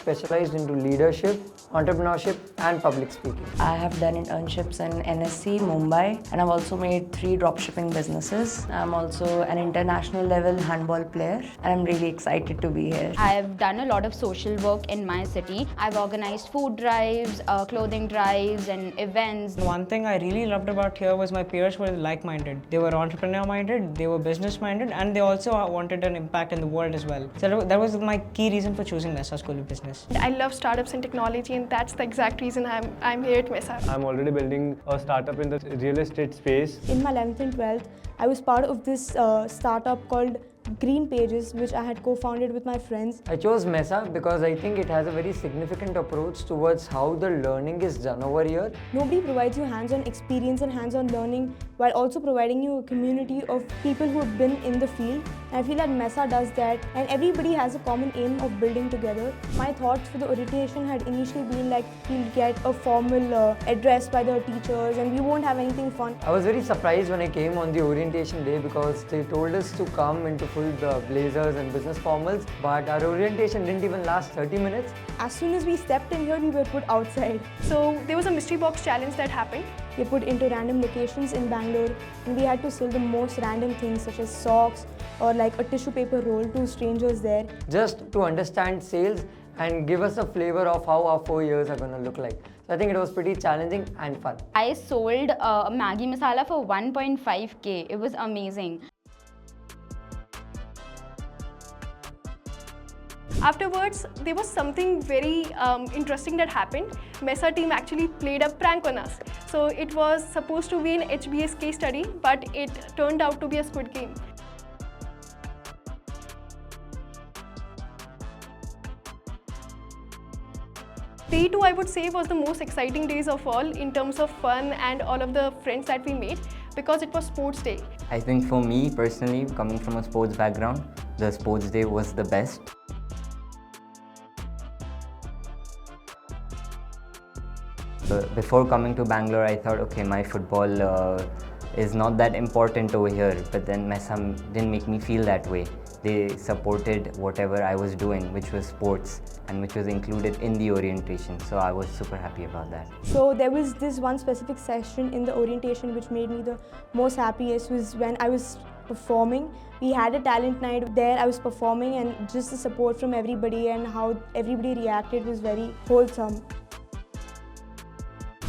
specialized into leadership, entrepreneurship and public speaking. I have done internships in NSC, Mumbai, and I've also made 3 dropshipping businesses. I'm also an international level handball player, and I'm really excited to be here. I've done a lot of social work in my city. I've organized food drives, clothing drives and events. One thing I really loved about here was my peers were like-minded. They were entrepreneur-minded, they were business-minded, and they also wanted an impact in the world as well. So that was my key reason for choosing Mesa School of Business. I love startups and technology, and that's the exact reason I'm here at Mesa. I'm already building a startup in the real estate space. In my 11th and 12th, I was part of this startup called Green Pages, which I had co-founded with my friends. I chose Mesa because I think it has a very significant approach towards how the learning is done over here. Nobody provides you hands-on experience and hands-on learning while also providing you a community of people who have been in the field. And I feel that Mesa does that, and everybody has a common aim of building together. My thoughts for the orientation had initially been like we'll get a formal address by the teachers and we won't have anything fun. I was very surprised when I came on the orientation day because they told us to come into full blazers and business formals, but our orientation didn't even last 30 minutes. As soon as we stepped in here, we were put outside. So there was a mystery box challenge that happened. We were put into random locations in Bangalore, and we had to sell the most random things such as socks or like a tissue paper roll to strangers there. Just to understand sales and give us a flavor of how our 4 years are going to look like. So I think it was pretty challenging and fun. I sold a Maggi masala for 1.5k. It was amazing. Afterwards, there was something very interesting that happened. Mesa team actually played a prank on us. So it was supposed to be an HBS case study, but it turned out to be a Squid Game. Day 2, I would say, was the most exciting days of all in terms of fun and all of the friends that we made because it was sports day. I think for me personally, coming from a sports background, the sports day was the best. Before coming to Bangalore, I thought, okay, my football is not that important over here, but then Mesa didn't make me feel that way. They supported whatever I was doing, which was sports and which was included in the orientation. So I was super happy about that. So there was this one specific session in the orientation which made me the most happiest was when I was performing. We had a talent night there, I was performing, and just the support from everybody and how everybody reacted was very wholesome.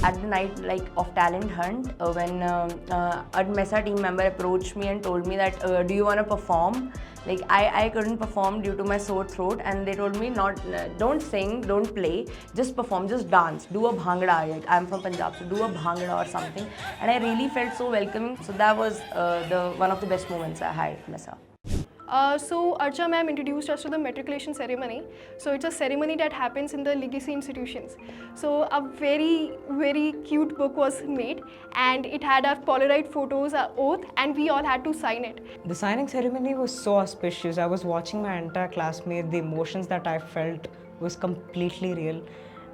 At the night of talent hunt, when a Mesa team member approached me and told me that, do you want to perform? I couldn't perform due to my sore throat, and they told me don't sing, don't play, just perform, just dance, do a bhangra. I'm from Punjab, so do a bhangra or something. And I really felt so welcoming. So that was one of the best moments I had at Mesa. So Archa ma'am introduced us to the matriculation ceremony. So it's a ceremony that happens in the legacy institutions. So a very, very cute book was made, and it had our Polaroid photos, our oath, and we all had to sign it. The signing ceremony was so auspicious. I was watching my entire classmate. The emotions that I felt was completely real.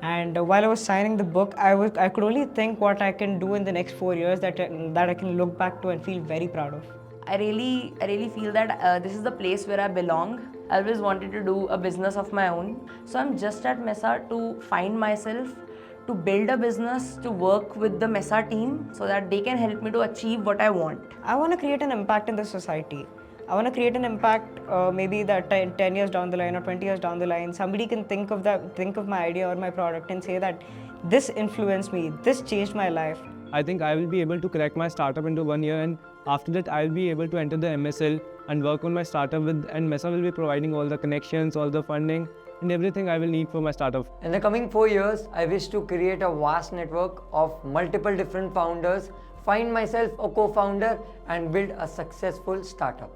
And while I was signing the book, I could only think what I can do in the next 4 years that I can look back to and feel very proud of. I really feel that this is the place where I belong. I always wanted to do a business of my own. So I'm just at Mesa to find myself, to build a business, to work with the Mesa team so that they can help me to achieve what I want. I want to create an impact in the society. I want to create an impact maybe that 10 years down the line or 20 years down the line, somebody can think of my idea or my product and say that this influenced me, this changed my life. I think I will be able to crack my startup into 1 year, and after that I will be able to enter the MSL and work on my startup and Mesa will be providing all the connections, all the funding and everything I will need for my startup. In the coming 4 years, I wish to create a vast network of multiple different founders, find myself a co-founder and build a successful startup.